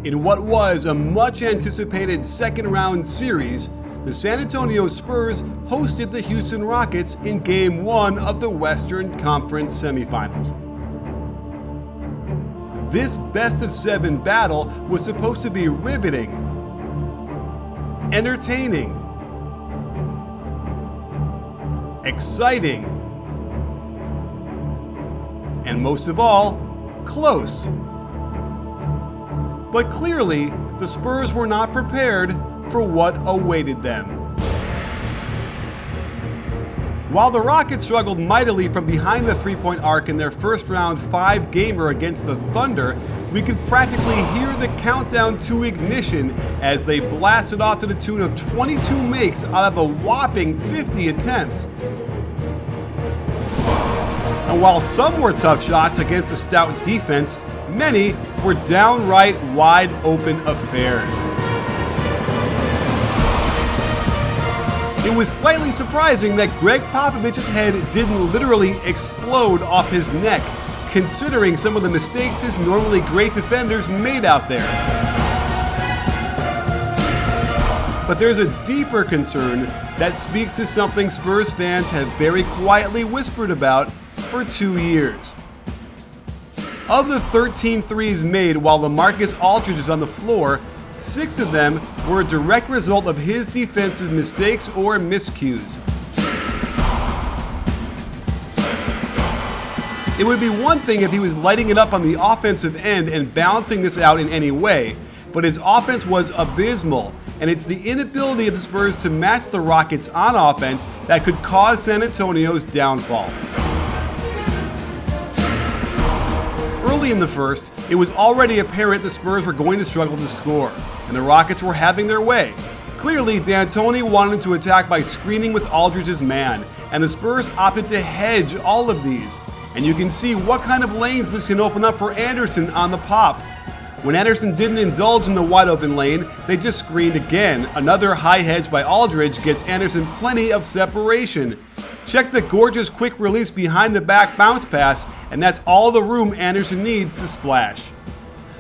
In what was a much anticipated second round series, the San Antonio Spurs hosted the Houston Rockets in Game 1 of the Wesern Conference Semifinals. This best-of-7 battle was supposed to be riveting, entertaining, exciting, and most of all, close. But clearly, the Spurs were not prepared for what awaited them. While the Rockets struggled mightily from behind the three-point arc in their first-round 5-gamer against the Thunder, we could practically hear the countdown to ignition as they blasted off to the tune of 22 makes out of a whopping 50 attempts. And while some were tough shots against a stout defense, many were downright wide-open affairs. It was slightly surprising that Greg Popovich's head didn't literally explode off his neck, considering some of the mistakes his normally great defenders made out there. But there's a deeper concern that speaks to something Spurs fans have very quietly whispered about for 2 years. Of the 13 threes made while LaMarcus Aldridge is on the floor, 6 of them were a direct result of his defensive mistakes or miscues. It would be one thing if he was lighting it up on the offensive end and balancing this out in any way, but his offense was abysmal, and it's the inability of the Spurs to match the Rockets on offense that could cause San Antonio's downfall. Early in the first, it was already apparent the Spurs were going to struggle to score, and the Rockets were having their way. Clearly, D'Antoni wanted to attack by screening with Aldridge's man, and the Spurs opted to hedge all of these. And you can see what kind of lanes this can open up for Anderson on the pop. When Anderson didn't indulge in the wide open lane, they just screened again. Another high hedge by Aldridge gets Anderson plenty of separation. Check the gorgeous quick release behind the back bounce pass, and that's all the room Anderson needs to splash.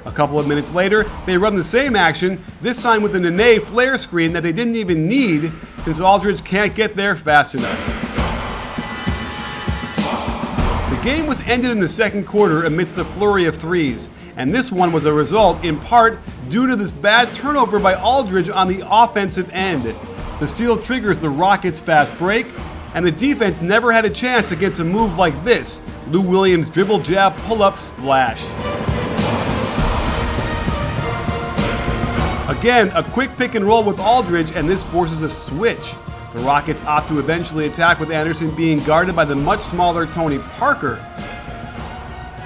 A couple of minutes later, they run the same action, this time with a Nene flare screen that they didn't even need since Aldridge can't get there fast enough. The game was ended in the second quarter amidst a flurry of threes, and this one was a result in part due to this bad turnover by Aldridge on the offensive end. The steal triggers the Rockets' fast break, and the defense never had a chance against a move like this, Lou Williams' dribble jab pull-up splash. Again, a quick pick and roll with Aldridge, and this forces a switch. The Rockets opt to eventually attack with Anderson being guarded by the much smaller Tony Parker.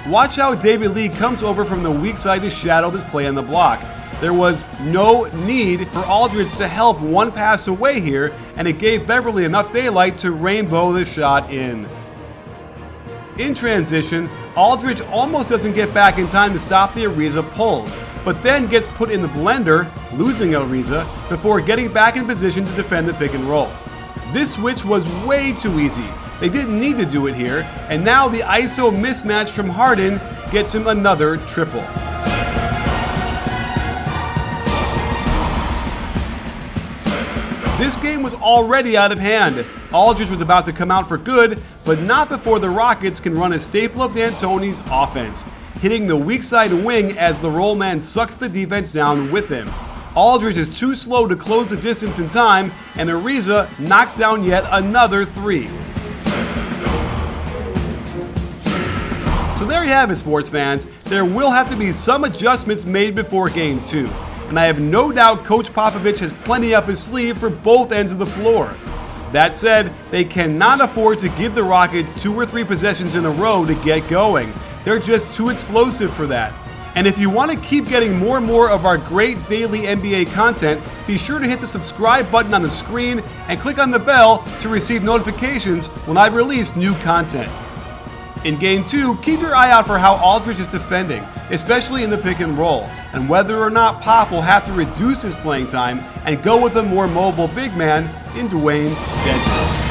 Watch how David Lee comes over from the weak side to shadow this play on the block. There was no need for Aldridge to help one pass away here, and it gave Beverly enough daylight to rainbow the shot in. In transition, Aldridge almost doesn't get back in time to stop the Ariza pull, but then gets put in the blender, losing Ariza, before getting back in position to defend the pick and roll. This switch was way too easy. They didn't need to do it here, and now the ISO mismatch from Harden gets him another triple. This game was already out of hand. Aldridge was about to come out for good, but not before the Rockets can run a staple of D'Antoni's offense, hitting the weak side wing as the roll man sucks the defense down with him. Aldridge is too slow to close the distance in time, and Ariza knocks down yet another three. So there you have it, sports fans. There will have to be some adjustments made before Game 2. And I have no doubt Coach Popovich has plenty up his sleeve for both ends of the floor. That said, they cannot afford to give the Rockets 2 or 3 possessions in a row to get going. They're just too explosive for that. And if you want to keep getting more and more of our great daily NBA content, be sure to hit the subscribe button on the screen and click on the bell to receive notifications when I release new content. In Game 2, keep your eye out for how Aldridge is defending, especially in the pick and roll, and whether or not Pop will have to reduce his playing time and go with a more mobile big man in Dwayne Dedmon.